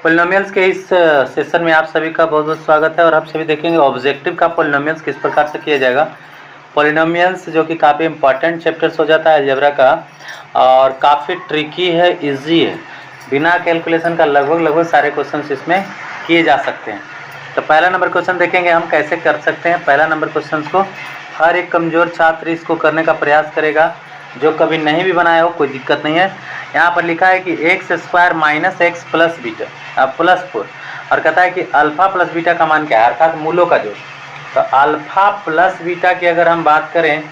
Polynomials के इस session में आप सभी का बहुत बहुत स्वागत है और आप सभी देखेंगे ऑब्जेक्टिव का पॉलिनोमियल्स किस प्रकार से किया जाएगा। पॉलिनोमियल्स जो कि काफ़ी इंपॉर्टेंट चैप्टर्स हो जाता है अलजेब्रा का और काफ़ी ट्रिकी है, इजी है। बिना कैलकुलेशन का लगभग सारे क्वेश्चन इसमें किए जा सकते हैं। तो पहला नंबर क्वेश्चन देखेंगे हम कैसे कर सकते हैं। पहला नंबर क्वेश्चन को हर एक कमज़ोर छात्र इसको करने का प्रयास करेगा। जो कभी नहीं भी बनाया हो कोई दिक्कत नहीं है। यहाँ पर लिखा है कि x square minus x plus beta plus 4 और कहता है कि अल्फ़ा प्लस बीटा का मान क्या है, अर्थात मूलों का जोड़। तो अल्फ़ा प्लस बीटा की अगर हम बात करें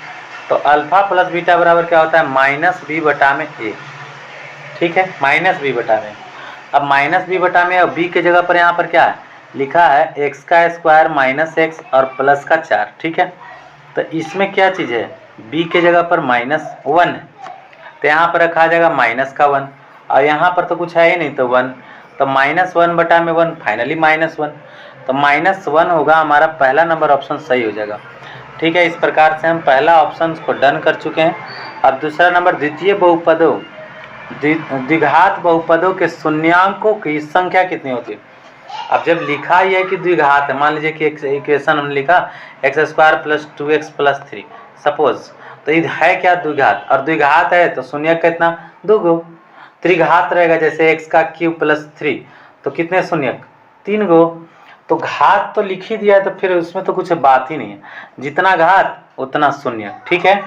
तो अल्फ़ा प्लस बीटा बराबर क्या होता है, माइनस बी बटा में ए। ठीक है, माइनस बी बटा में। अब माइनस बी बटा में और बी के जगह पर यहाँ पर क्या है लिखा है, एक्स का स्क्वायर माइनस एक्स और प्लस का 4। ठीक है, तो इसमें क्या चीज़ है, b के जगह पर -1 है तो यहाँ पर रखा जाएगा माइनस का 1 और यहाँ पर तो कुछ है ही नहीं तो 1, तो -1 बटा में 1 फाइनली -1, तो -1 होगा हमारा पहला नंबर ऑप्शन सही हो जाएगा। ठीक है, इस प्रकार से हम पहला ऑप्शन को डन कर चुके हैं। अब दूसरा नंबर द्वितीय बहुपदों द्विघात बहुपदों के शून्यांकों की संख्या कितनी होती है। अब जब लिखा ही है कि द्विघात है, मान लीजिए कि एक इक्वेशन हमने लिखा x square plus 2x plus 3 suppose, तो ये है क्या द्विघात, और द्विघात है तो शून्य कितना 2 गो। त्रिघात रहेगा जैसे x का क्यूब प्लस 3 तो कितने शून्य 3 गो। तो घात तो लिख ही दिया है तो फिर उसमें तो कुछ बात ही नहीं है, जितना घात उतना शून्य। ठीक है,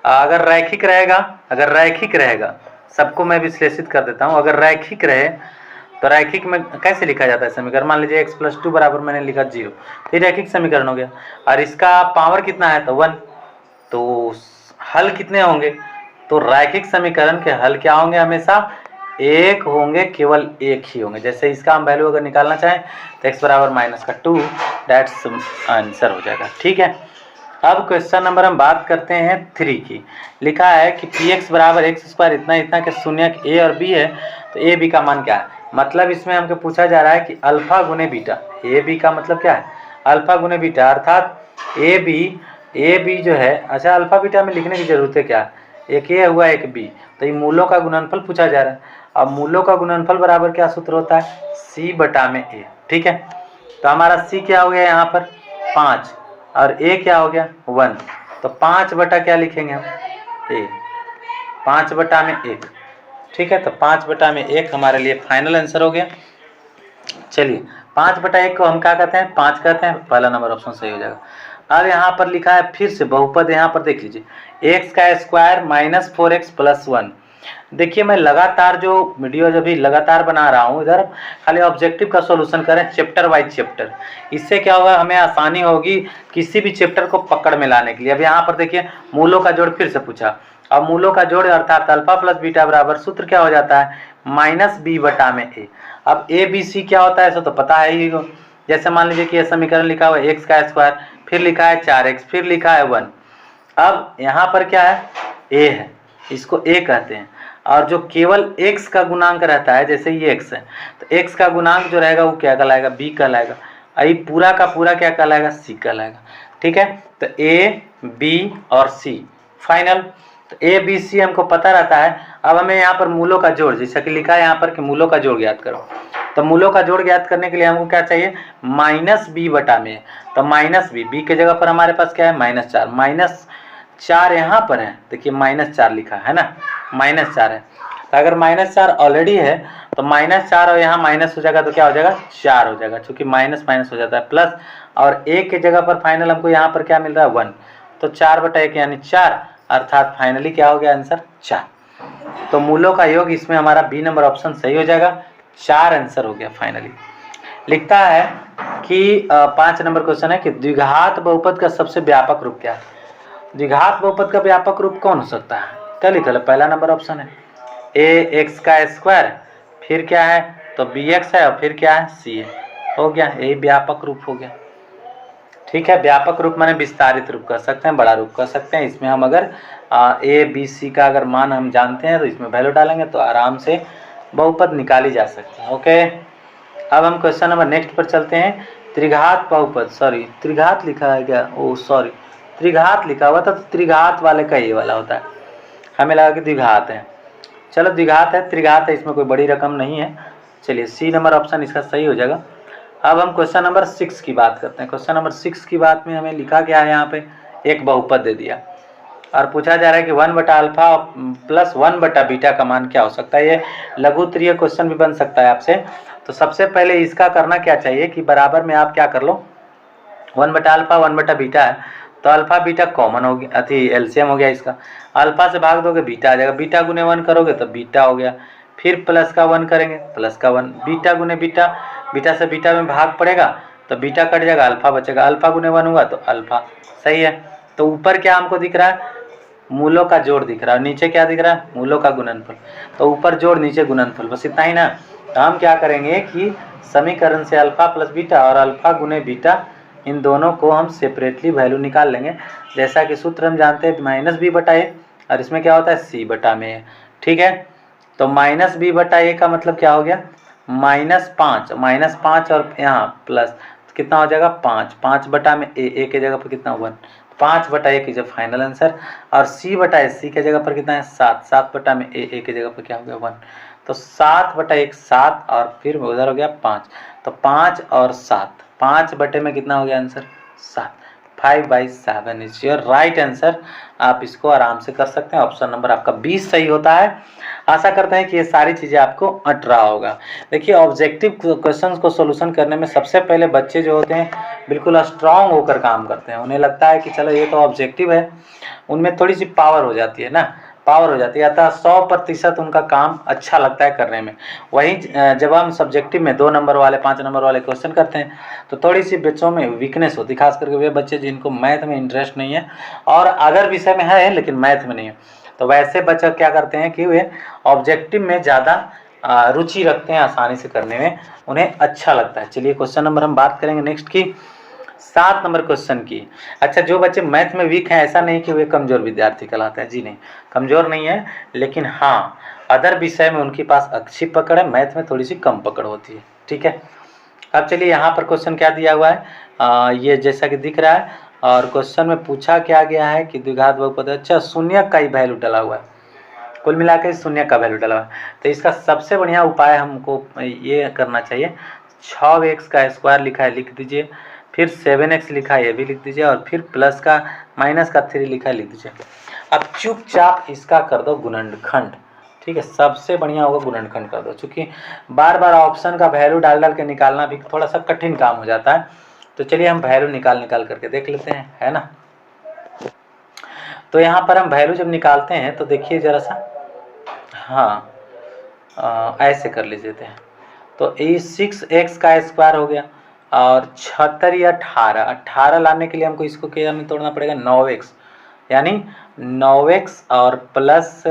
अगर रैखिक रहेगा सबको मैं विश्लेषित कर देता हूँ। अगर रैखिक रहे तो रैखिक में कैसे लिखा जाता है समीकरण, मान लीजिए x प्लस 2 बराबर मैंने लिखा 0, फिर रैखिक समीकरण हो गया और इसका पावर कितना है तो 1, तो हल कितने होंगे, तो रैखिक समीकरण के हल क्या होंगे, हमेशा एक होंगे, केवल एक ही होंगे। जैसे इसका हम वैल्यू अगर निकालना चाहें तो x बराबर -2 दैट्स आंसर हो जाएगा। ठीक है, अब क्वेश्चन नंबर हम बात करते हैं 3 की। लिखा है कि px बराबर एक्स स्क्वायर इतना के शून्य a और b है, तो a b का मान क्या है। मतलब इसमें हमको पूछा जा रहा है कि अल्फा गुने बीटा, ए बी का मतलब क्या है अल्फा गुने बीटा, अर्थात ए बी जो है, अच्छा अल्फा बीटा में लिखने की जरूरत है क्या, एक ए हुआ एक बी, तो ये मूलों का गुणनफल पूछा जा रहा है। अब मूलों का गुणनफल बराबर क्या सूत्र होता है, सी बटा में ए। ठीक है, तो हमारा सी क्या हो गया यहाँ पर 5 और ए क्या हो गया 1, तो 5 बटा क्या लिखेंगे हम ए, 5 बटा में 1। ठीक है, तो 5 बटा में 1 हमारे लिए फाइनल आंसर हो गया। चलिए 5 बटा 1 को हम क्या कहते हैं 5 कहते हैं, पहला नंबर ऑप्शन सही हो जाएगा। अब यहाँ पर लिखा है फिर से बहुपद, यहाँ पर देख लीजिए एक्स का स्क्वायर माइनस 4x प्लस 1। देखिए मैं लगातार जो वीडियो जब भी लगातार बना रहा हूँ, इधर खाली ऑब्जेक्टिव का सॉल्यूशन करें चैप्टर वाइज चैप्टर, इससे क्या होगा हमें आसानी होगी किसी भी चैप्टर को पकड़ में लाने के लिए। अब यहाँ पर देखिए मूलों का जोड़ फिर से पूछा, अब मूलों का जोड़ अर्थात अल्फा प्लस बीटा बराबर सूत्र क्या हो जाता है माइनस बी बटा में ए। अब ए बी सी क्या होता है ऐसा तो पता है ही। जैसे मान लीजिए कि यह समीकरण लिखा हुआ है एक्स का स्क्वायर, फिर लिखा है 4x, फिर लिखा है 1। अब यहाँ पर क्या है a है, इसको a कहते हैं, और जो केवल x का गुणांक रहता है जैसे ये x है, तो x का गुणांक जो रहेगा वो क्या कहलाएगा b कहलाएगा, आई पूरा का पूरा क्या कहलाएगा c कहलाएगा। ठीक है, तो a b और c फाइनल, तो a b c हमको पता रहता है। अब हमें यहाँ पर मूलों का जोड़, जैसा कि लिखा है यहाँ पर कि मूलों का जोड़ ज्ञात करो, तो मूलों का जोड़ ज्ञात करने के लिए हमको क्या चाहिए माइनस बी बटा में, तो माइनस बी के जगह पर हमारे पास क्या है -4 यहाँ पर है, देखिए -4 लिखा है ना, -4 है। तो अगर -4 ऑलरेडी है तो -4 और यहाँ माइनस हो जाएगा तो क्या हो जाएगा 4 हो जाएगा, क्योंकि माइनस हो जाता है प्लस, और एक के जगह पर फाइनल हमको यहाँ पर क्या मिल रहा है 1, तो 4 बटा 1 यानी 4, अर्थात फाइनली क्या हो गया आंसर 4। तो मूलों का योग इसमें हमारा बी नंबर ऑप्शन सही हो जाएगा, 4 आंसर हो गया फाइनली। लिखता है कि 5 नंबर क्वेश्चन है कि द्विघात बहुपद का सबसे व्यापक रूप क्या है। द्विघात बहुपद का व्यापक रूप कौन हो सकता है, क्या लिखा है पहला नंबर ऑप्शन है ए एक्स का स्क्वायर, फिर क्या है तो बी एक्स है और फिर क्या है सी है, हो गया ये व्यापक रूप हो गया। ठीक है, व्यापक रूप माने विस्तारित रूप कह सकते हैं, बड़ा रूप कह सकते हैं। इसमें हम अगर ए बी सी का अगर मान हम जानते हैं तो इसमें वैल्यू डालेंगे तो आराम से बहुपद निकाली जा सकती है। ओके, अब हम क्वेश्चन नंबर नेक्स्ट पर चलते हैं। त्रिघात बहुपद, सॉरी त्रिघात लिखा है क्या, ओ सॉरी त्रिघात लिखा हुआ था, तो त्रिघात वाले का ये वाला होता है, हमें लगा कि द्विघात है। चलो द्विघात है, त्रिघात है, इसमें कोई बड़ी रकम नहीं है। चलिए सी नंबर ऑप्शन इसका सही हो जाएगा। अब हम क्वेश्चन नंबर 6 की बात करते हैं। क्वेश्चन नंबर 6 की बात में हमें लिखा क्या है, यहाँ पे एक बहुपद दे दिया और पूछा जा रहा है कि 1/अल्फा प्लस 1/बीटा का मान क्या हो सकता है। ये लघुत्तरीय क्वेश्चन भी बन सकता है आपसे। तो सबसे पहले इसका करना क्या चाहिए कि बराबर में आप क्या कर लो, 1/अल्फा 1/बीटा है तो अल्फा बीटा कॉमन हो गया, अथी एलसीएम हो गया इसका। अल्फा से भाग दोगे बीटा आ जाएगा, बीटा गुने 1 करोगे तो बीटा हो गया, फिर प्लस का 1 करेंगे प्लस का 1, बीटा गुने बीटा, बीटा से बीटा में भाग पड़ेगा तो बीटा कट जाएगा, अल्फा बचेगा, अल्फा गुने 1 हुआ तो अल्फा। सही है। तो ऊपर क्या हमको दिख रहा है, मूलों का जोड़ दिख रहा है, नीचे क्या दिख रहा है, मूलों का गुणनफल। तो ऊपर जोड़ नीचे गुणनफल, बस इतना ही ना। तो हम क्या करेंगे कि समीकरण से अल्फा प्लस बीटा और अल्फा गुने बीटा इन दोनों को हम सेपरेटली वैल्यू निकाल लेंगे। जैसा कि सूत्र हम जानते हैं -b/a और इसमें क्या होता है c/a। ठीक है। तो -b/a का मतलब क्या हो गया, -5 और यहाँ प्लस तो कितना हो जाएगा 5, 5/a के जगह पर कितना 1, 5/a की जब फाइनल आंसर। और c/c के जगह पर कितना है 7, 7/a के जगह पर क्या हो गया 1। तो 7/1 7 और फिर उधर हो गया 5, तो 5 और 7, 5 बटे में कितना हो गया answer 7, 5/7 is your right answer. आप इसको आराम से कर सकते हैं। ऑप्शन नंबर आपका 20 सही होता है। आशा करते हैं कि ये सारी चीज़ें आपको अट रहा होगा। देखिए ऑब्जेक्टिव क्वेश्चंस को सोल्यूशन करने में सबसे पहले बच्चे जो होते हैं बिल्कुल स्ट्रांग होकर काम करते हैं। उन्हें लगता है कि चलो ये तो ऑब्जेक्टिव है, उनमें थोड़ी सी पावर हो जाती है ना, पावर हो जाती है, अतः 100% उनका काम अच्छा लगता है करने में। वहीं जब हम सब्जेक्टिव में 2 नंबर वाले 5 नंबर वाले क्वेश्चन करते हैं तो थोड़ी सी बच्चों में वीकनेस होती है, खास करके वे बच्चे जिनको मैथ में इंटरेस्ट नहीं है और अदर विषय में है लेकिन मैथ में नहीं है, तो वैसे बच्चे क्या करते हैं कि वे ऑब्जेक्टिव में ज़्यादा रुचि रखते हैं, आसानी से करने में उन्हें अच्छा लगता है। चलिए क्वेश्चन नंबर हम बात करेंगे नेक्स्ट की, 7 नंबर क्वेश्चन की। अच्छा, जो बच्चे मैथ में वीक हैं ऐसा नहीं कि वे कमज़ोर विद्यार्थी कहलाते हैं, जी नहीं, कमज़ोर नहीं है, लेकिन हाँ अदर विषय में उनके पास अच्छी पकड़ है, मैथ में थोड़ी सी कम पकड़ होती है। ठीक है। अब चलिए यहाँ पर क्वेश्चन क्या दिया हुआ है, ये जैसा कि दिख रहा है और क्वेश्चन में पूछा क्या गया है कि द्विघात बहुपद, अच्छा शून्य का ही वैल्यू डला हुआ है, कुल मिला के शून्य का वैल्यू डला हुआ है। तो इसका सबसे बढ़िया उपाय हमको ये करना चाहिए, 6x का स्क्वायर लिखा है लिख दीजिए, फिर 7x लिखा है ये भी लिख दीजिए और फिर प्लस का माइनस का 3 लिखा है लिख दीजिए। अब चुपचाप इसका कर दो गुणनखंड। ठीक है, सबसे बढ़िया होगा गुणनखंड कर दो, क्योंकि बार बार ऑप्शन का वैल्यू डाल डाल के निकालना भी थोड़ा सा कठिन काम हो जाता है। तो चलिए हम वैल्यू निकाल करके देख लेते हैं, है ना। तो यहाँ पर हम वैल्यू जब निकालते हैं तो देखिए जरा सा, हाँ ऐसे कर लीजिए थे। तो ये 6x का स्क्वायर हो गया और 76 या 18 लाने के लिए हमको इसको क्या में तोड़ना पड़ेगा 9x, यानी 9x और प्लस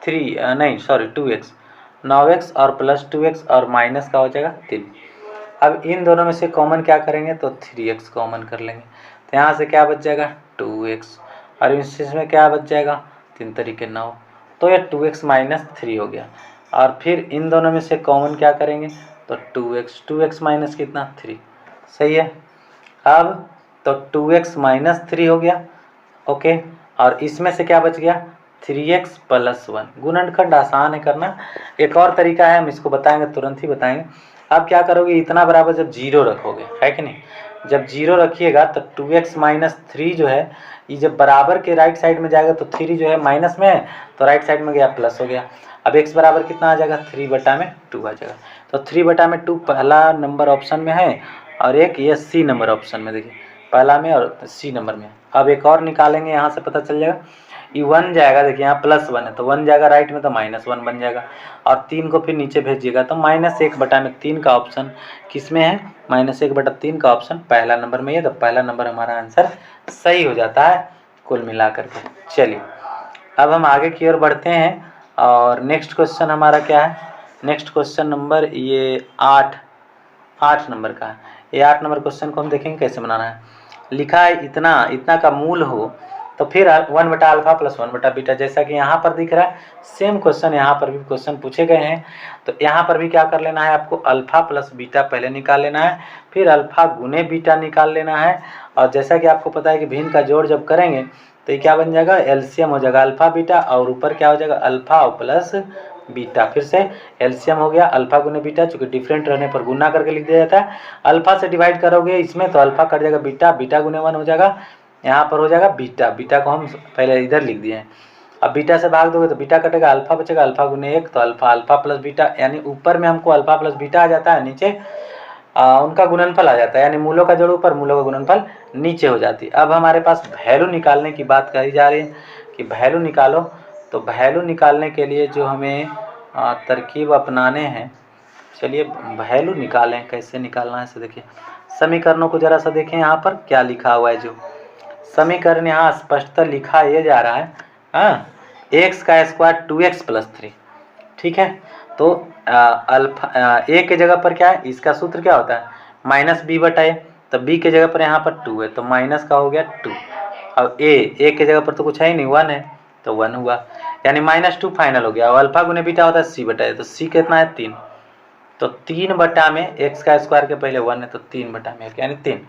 3 नहीं सॉरी 2x, 9x और प्लस 2x और माइनस का हो जाएगा 3। अब इन दोनों में से कॉमन क्या करेंगे तो 3x कॉमन कर लेंगे, तो यहाँ से क्या बच जाएगा 2x और इसमें क्या बच जाएगा 3 तरीके 9, तो ये 2x माइनस 3 हो गया। और फिर इन दोनों में से कॉमन क्या करेंगे तो 2x माइनस कितना 3, सही है। अब तो 2x माइनस 3 हो गया, ओके, और इसमें से क्या बच गया 3x प्लस 1। गुणनखंड आसान है करना, एक और तरीका है हम इसको बताएंगे, तुरंत ही बताएंगे। अब क्या करोगे, इतना बराबर जब 0 रखोगे, है कि नहीं, जब 0 रखिएगा तो 2x माइनस 3 जो है ये जब बराबर के राइट साइड में जाएगा तो 3 जो है माइनस में है तो राइट साइड में गया प्लस हो गया। अब x बराबर कितना आ जाएगा 3/2 आ जाएगा। तो 3/2 पहला नंबर ऑप्शन में है और एक ये सी नंबर ऑप्शन में, देखिए पहला में और सी नंबर में। अब एक और निकालेंगे, यहाँ से पता चल जाएगा ये 1 जाएगा, देखिए यहाँ प्लस 1 है तो 1 जाएगा राइट में तो -1 बन जाएगा और 3 को फिर नीचे भेजिएगा तो -1/3 का ऑप्शन किस में है, -1/3 का ऑप्शन पहला नंबर में है। तो पहला नंबर हमारा आंसर सही हो जाता है कुल मिला करके। चलिए अब हम आगे की ओर बढ़ते हैं और नेक्स्ट क्वेश्चन हमारा क्या है, नेक्स्ट क्वेश्चन नंबर ये 8 नंबर का है। ये 8 नंबर क्वेश्चन को हम देखेंगे कैसे बनाना है। लिखा है इतना का मूल हो तो फिर 1/अल्फा प्लस 1/बीटा, जैसा कि यहाँ पर दिख रहा है सेम क्वेश्चन यहाँ पर भी क्वेश्चन पूछे गए हैं। तो यहाँ पर भी क्या कर लेना है आपको, अल्फा प्लस बीटा पहले निकाल लेना है, फिर अल्फा गुने बीटा निकाल लेना है। और जैसा कि आपको पता है कि भिन्न का जोड़ जब करेंगे तो ये क्या बन जाएगा एलसीएम हो जाएगा अल्फा बीटा और ऊपर क्या हो जाएगा अल्फा प्लस बीटा। फिर से एलसीएम हो गया अल्फा गुने बीटा, चूंकि डिफरेंट रहने पर गुना करके लिख दिया जाता है। अल्फा से डिवाइड करोगे इसमें तो अल्फा कट जाएगा बीटा, बीटा गुने 1 हो जाएगा, यहाँ पर हो जाएगा बीटा, बीटा को हम पहले इधर लिख दिए हैं। अब बीटा से भाग दोगे तो बीटा कटेगा, अल्फा बचेगा, अल्फा गुने 1 तो अल्फा, अल्फा प्लस बीटा, यानी ऊपर में हमको अल्फा प्लस बीटा आ जाता है, नीचे उनका गुणनफल आ जाता है, यानी मूलों का जोड़ ऊपर, मूलों का गुणनफल नीचे हो जाती है। अब हमारे पास वैल्यू निकालने की बात कही जा रही है कि वैल्यू निकालो, तो वैल्यू निकालने के लिए जो हमें तरकीब अपनाने हैं, चलिए वैल्यू निकालें। कैसे निकालना है इसे देखिए, समीकरणों को जरा सा देखें, यहाँ पर क्या लिखा हुआ है। जो समीकरण यहाँ स्पष्टतः लिखा ये जा रहा है, हाँ, एक्स का स्क्वायर 2x + 3, ठीक है। तो अल्फा ए के जगह पर क्या है, इसका सूत्र क्या होता है -b/a, तो b के जगह पर यहाँ पर 2 है तो माइनस का हो गया 2। अब ए के जगह पर तो कुछ है ही नहीं, 1 है तो 1 हुआ, यानी -2 फाइनल हो गया। और अल्फा गुने बीटा होता है c/a, तो c कितना है 3, तो 3 बटा में x का स्क्वायर के पहले 1 है तो 3 बटा में यानी 3,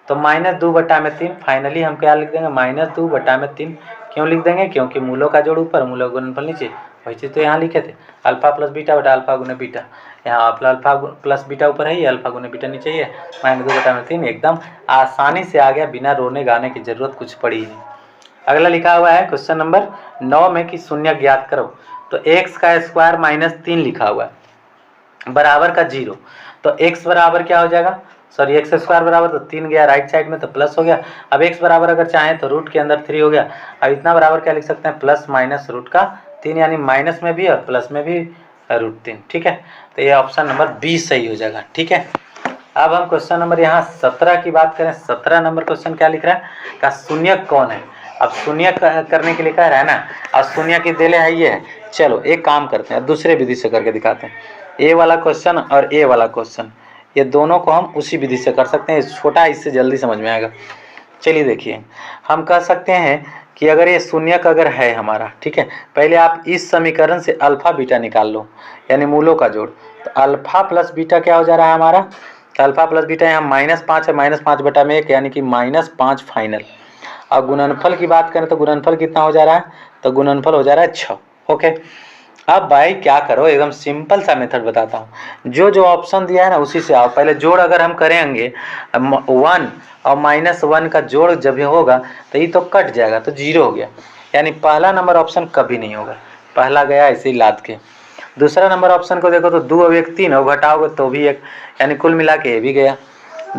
तो -2 बटा में 3। फाइनली हम क्या लिख देंगे -2 बटा में 3। क्यों लिख देंगे, क्योंकि मूलों का जोड़ ऊपर, मूलों का गुणनफल नीचे, वही चीज़ तो यहाँ लिखे थे, अल्फा प्लस बीटा बटा अल्फा गुने बीटा। यहाँ अल्फा प्लस बीटा ऊपर है, अल्फा गुने बीटा नीचे ही है, -2 बटा में 3 एकदम आसानी से आ गया, बिना रोने गाने की जरूरत कुछ पड़ी ही नहीं। अगला लिखा हुआ है क्वेश्चन नंबर 9 में कि शून्य ज्ञात करो, तो x का स्क्वायर -3 लिखा हुआ है बराबर का 0, तो x बराबर क्या हो जाएगा, सॉरी x स्क्वायर बराबर तो 3 गया राइट साइड में तो प्लस हो गया। अब x बराबर अगर चाहें तो रूट के अंदर 3 हो गया। अब इतना बराबर क्या लिख सकते हैं, प्लस माइनस रूट का 3, यानी माइनस में भी और प्लस में भी √3, ठीक है। तो ये ऑप्शन नंबर 20 सही हो जाएगा, ठीक है। अब हम क्वेश्चन नंबर यहाँ 17 की बात करें। 17 नंबर क्वेश्चन क्या लिख रहा है, का शून्य कौन है। अब शून्य करने के लिए कह रहा है ना, और शून्य की देले है ये है। चलो एक काम करते हैं, दूसरे विधि से करके दिखाते हैं। ए वाला क्वेश्चन और ए वाला क्वेश्चन, ये दोनों को हम उसी विधि से कर सकते हैं, छोटा इससे जल्दी समझ में आएगा। चलिए देखिए, हम कह सकते हैं कि अगर ये शून्यक अगर है हमारा, ठीक है, पहले आप इस समीकरण से अल्फा बीटा निकाल लो, यानी मूलों का जोड़। तो अल्फा प्लस बीटा क्या हो जा रहा है हमारा, तो अल्फा प्लस बीटा यहाँ -5 है, -5 बटा में 1, यानी कि -5 फाइनल। और गुणनफल की बात करें तो गुणनफल कितना हो जा रहा है, तो गुणनफल हो जा रहा है 6। ओके, अब भाई क्या करो, एकदम सिंपल सा मेथड बताता हूँ। जो ऑप्शन दिया है ना उसी से आओ। पहले जोड़ अगर हम करेंगे 1 और -1 का जोड़ जब होगा तो ये तो कट जाएगा, तो 0 हो गया, यानी पहला नंबर ऑप्शन कभी नहीं होगा, पहला गया ऐसे ही लाद के। दूसरा नंबर ऑप्शन को देखो तो 2 और 1 3 और घटाओगे तो भी 1, यानी कुल मिला के ये भी गया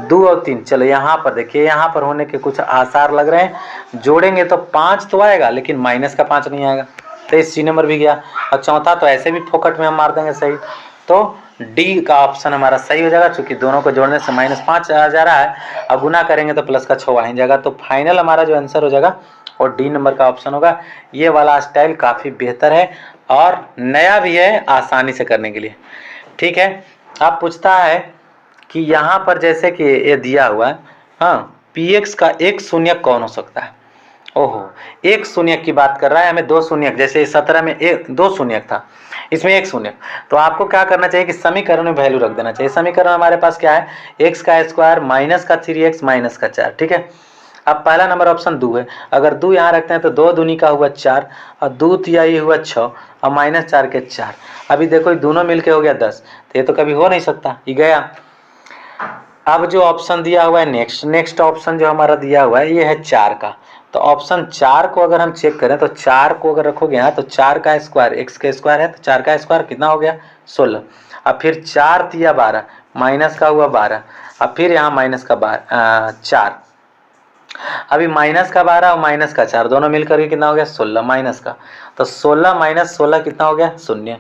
2 और 3। चलो यहाँ पर देखिए, यहाँ पर होने के कुछ आसार लग रहे हैं। जोड़ेंगे तो 5 तो आएगा, लेकिन माइनस का 5 नहीं आएगा, तो सी नंबर भी गया। और चौथा तो ऐसे भी फोकट में हम मार देंगे सही, तो डी का ऑप्शन हमारा सही हो जाएगा, क्योंकि दोनों को जोड़ने से -5 आ जा रहा है, और गुना करेंगे तो प्लस का 6 आ ही जाएगा। तो फाइनल हमारा जो आंसर हो जाएगा और डी नंबर का ऑप्शन होगा। ये वाला स्टाइल काफ़ी बेहतर है और नया भी है, आसानी से करने के लिए, ठीक है। अब पूछता है कि यहाँ पर जैसे कि ये दिया हुआ है, हाँ, px का एक शून्यक कौन हो सकता है। ओहो, एक शून्यक की बात कर रहा है, हमें 2 शून्यक, जैसे 17 में 2 शून्यक था, इसमें 1 शून्यक। तो आपको क्या करना चाहिए कि समीकरण में वैल्यू रख देना चाहिए। समीकरण हमारे पास क्या है, x का स्क्वायर -3x -4, ठीक है। अब पहला नंबर ऑप्शन 2 है, अगर 2 यहाँ रखते हैं तो 2 दूनी का हुआ 4 और 2 तिया ये हुआ 6 और -4 के 4। अभी देखो ये दोनों मिलके हो गया 10, तो ये तो कभी हो नहीं सकता, ये गया। अब जो ऑप्शन दिया हुआ है नेक्स्ट ऑप्शन जो हमारा दिया हुआ है ये है 4 का। तो ऑप्शन 4 को अगर हम चेक करें तो 4 को अगर रखोगे यहाँ तो 4 का स्क्वायर x का स्क्वायर है, तो 4 का स्क्वायर कितना हो गया 16। अब फिर 4 तिया 12, माइनस का हुआ 12, अब फिर यहाँ माइनस का 4, अभी माइनस का 12 और माइनस का 4 दोनों मिलकर के कितना हो गया 16 माइनस का, तो 16 - 16 कितना हो गया 0।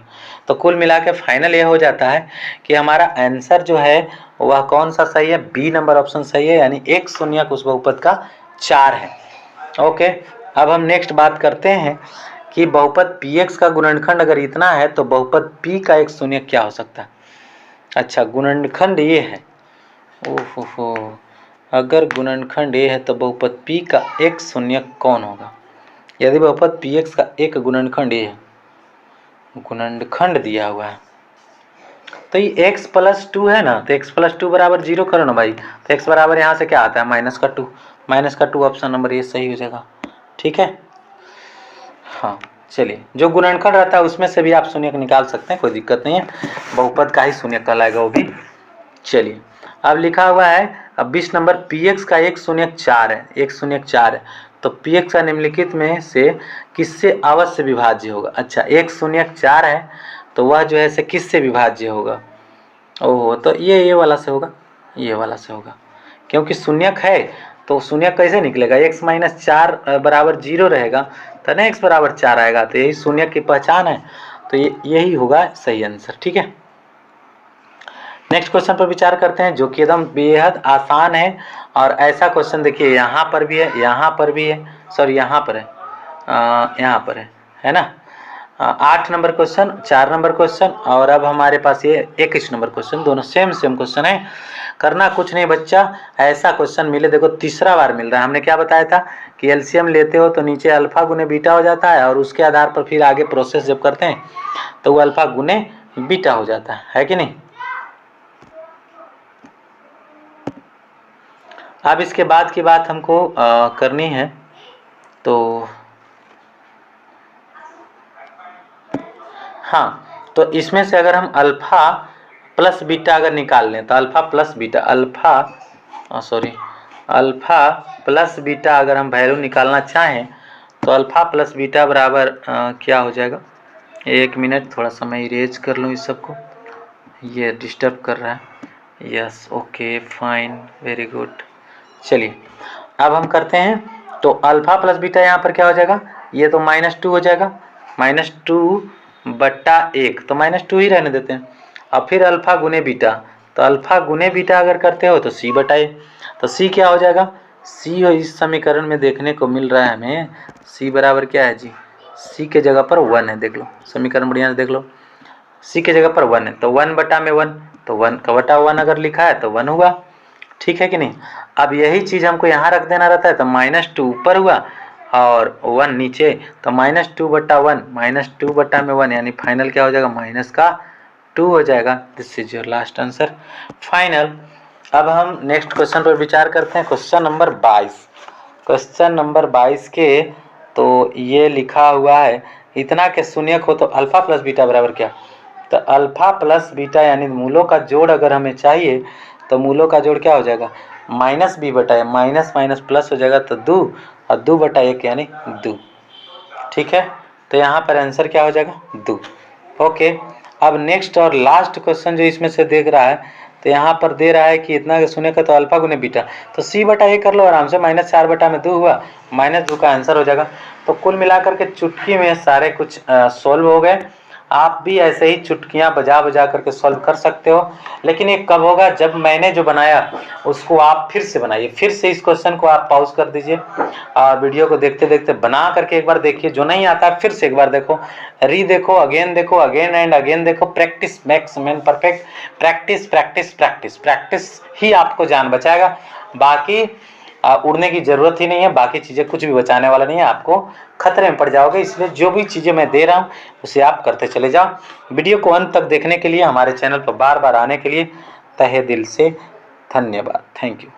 तो कुल मिला के फाइनल ये हो जाता है कि हमारा आंसर जो है वह कौन सा सही है, बी नंबर ऑप्शन सही है, यानी एक शून्यक उस बहुपद का 4 है। ओके, अब हम नेक्स्ट बात करते हैं कि बहुपद px का गुणनखंड अगर इतना है तो बहुपद p का एक शून्यक क्या हो सकता है। अच्छा, गुणनखंड ये है, ओहो, अगर गुणनखंड ये है तो बहुपद p का एक शून्यक कौन होगा। यदि बहुपद px का एक गुणनखंड ये है, गुणनखंड दिया हुआ है, तो ये x + 2 है ना, तो x + 2 बराबर 0 करो ना भाई, तो x बराबर यहाँ से क्या आता है -2 ऑप्शन नंबर ये सही हो जाएगा, ठीक है। हाँ, चलिए, जो गुणनखंड रहता है उसमें से भी आप शून्यक निकाल सकते हैं, कोई दिक्कत नहीं है, बहुपद का ही शून्यक कहलाएगा वो भी। चलिए, अब लिखा हुआ है, अब 20 नंबर, px का एक शून्यक 4 है, एक शून्यक 4 है, तो px का निम्नलिखित में से किससे अवश्य विभाज्य होगा। अच्छा, एक शून्यक 4 है तो वह जो है से किससे विभाज्य होगा। ओहो, तो ये वाला से होगा, ये वाला से होगा, क्योंकि शून्यक है तो शून्यक कैसे निकलेगा, x माइनस 4 बराबर 0 रहेगा तो ना x बराबर 4 आएगा, तो यही शून्यक की पहचान है, तो यही होगा सही आंसर। ठीक है, नेक्स्ट क्वेश्चन पर विचार करते हैं जो कि एकदम बेहद आसान है, और ऐसा क्वेश्चन देखिए यहाँ पर भी है, यहाँ पर भी है, सॉरी यहाँ पर है, यहाँ पर है ना। 8 नंबर क्वेश्चन, 4 नंबर क्वेश्चन, और अब हमारे पास ये 21 नंबर क्वेश्चन, दोनों सेम क्वेश्चन है। करना कुछ नहीं बच्चा, ऐसा क्वेश्चन मिले, देखो तीसरा बार मिल रहा है। हमने क्या बताया था कि एलसीएम लेते हो तो नीचे अल्फा गुने बीटा हो जाता है, और उसके आधार पर फिर आगे प्रोसेस जब करते हैं तो वो अल्फा गुने बीटा हो जाता है कि नहीं। अब इसके बाद की बात हमको करनी है, तो हाँ, तो इसमें से अगर हम अल्फा प्लस बीटा अगर निकाल लें तो alpha plus beta, alpha plus beta अगर हम वैल्यू निकालना चाहें तो अल्फा प्लस बीटा बराबर क्या हो जाएगा। 1 मिनट, थोड़ा सा मैं इरेज कर लूँ इस सबको, ये डिस्टर्ब कर रहा है। Yes, okay, fine, very good. चलिए, अब हम करते हैं, तो अल्फा प्लस बीटा यहाँ पर क्या हो जाएगा, ये तो -2 हो जाएगा, -2/1, तो -2 ही रहने देते हैं। अब फिर अल्फा गुने बीटा, तो अल्फा गुने बीटा अगर करते हो तो c/a, तो c क्या हो जाएगा, c इस समीकरण में देखने को मिल रहा है हमें, c बराबर क्या है जी, c के जगह पर 1 है, देख लो समीकरण बढ़िया से देख लो, c के जगह पर 1 है, तो 1/1, तो 1 का बटा 1 अगर लिखा है तो 1 हुआ, ठीक है कि नहीं। अब यही चीज़ हमको यहाँ रख देना रहता है, तो -2 ऊपर हुआ और 1 नीचे, तो -2/1, -2/1 यानी फाइनल क्या हो जाएगा, -2 हो जाएगा। This is your last answer, final. अब हम नेक्स्ट क्वेश्चन पर विचार करते हैं, क्वेश्चन नंबर 22। क्वेश्चन नंबर 22 के, तो ये लिखा हुआ है, इतना के शून्यक हो तो अल्फा प्लस बीटा बराबर क्या, तो अल्फा प्लस बीटा यानी मूलों का जोड़ अगर हमें चाहिए तो मूलों का जोड़ क्या हो जाएगा, -b/, माइनस माइनस प्लस हो जाएगा तो 2, और 2/1 यानी 2, ठीक है। तो यहाँ पर आंसर क्या हो जाएगा, 2। ओके, अब नेक्स्ट और लास्ट क्वेश्चन जो इसमें से देख रहा है, तो यहाँ पर दे रहा है कि इतना सुने का तो अल्फा गुने बीटा, तो c/a कर लो आराम से, -4/2 हुआ, -2 का आंसर हो जाएगा। तो कुल मिलाकर के चुटकी में सारे कुछ सॉल्व हो गए। आप भी ऐसे ही चुटकियां बजा बजा करके सॉल्व कर सकते हो, लेकिन ये कब होगा, जब मैंने जो बनाया उसको आप फिर से बनाइए, फिर से इस क्वेश्चन को आप पॉज कर दीजिए और वीडियो को देखते देखते बना करके एक बार देखिए, जो नहीं आता फिर से एक बार देखो, देखो, अगेन एंड अगेन देखो। Practice makes man perfect, practice practice practice practice ही आपको जान बचाएगा, बाकी उड़ने की जरूरत ही नहीं है, बाकी चीजें कुछ भी बचाने वाला नहीं है, आपको खतरे में पड़ जाओगे। इसलिए जो भी चीजें मैं दे रहा हूँ उसे आप करते चले जाओ। वीडियो को अंत तक देखने के लिए, हमारे चैनल पर बार बार आने के लिए तहे दिल से धन्यवाद। Thank you.